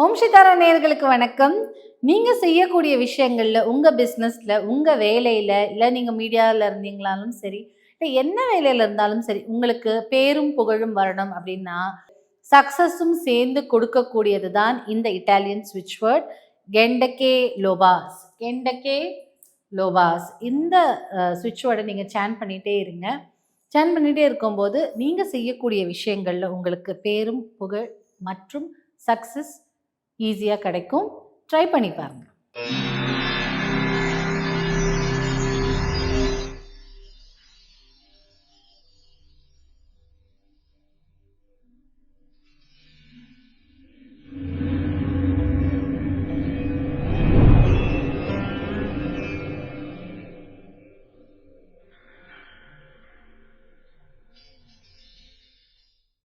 ஓம் சிதாரா நேயர்களுக்கு வணக்கம். நீங்க செய்யக்கூடிய விஷயங்கள்ல, உங்க பிசினஸ்ல, உங்க வேலையில, இல்ல நீங்க மீடியால இருந்தீங்களாலும் சரி, இல்ல என்ன வேலையில இருந்தாலும் சரி, உங்களுக்கு பேரும் புகழும் வரணும் அப்படின்னா, சக்சஸும் சேர்ந்து கொடுக்கக்கூடியது தான் இந்த இட்டாலியன் ஸ்விட்ச் வேர்ட் கெண்டகே லோபாஸ். கெண்டகே லோபாஸ். இந்த ஸ்விட்ச் வேர்டை நீங்க சேன் பண்ணிட்டே இருங்க. சேன் பண்ணிட்டே இருக்கும்போது, நீங்க செய்யக்கூடிய விஷயங்கள்ல உங்களுக்கு பேரும், புகழ் மற்றும் சக்சஸ் ஈஸியாக கிடைக்கும். ட்ரை பண்ணி பாருங்க.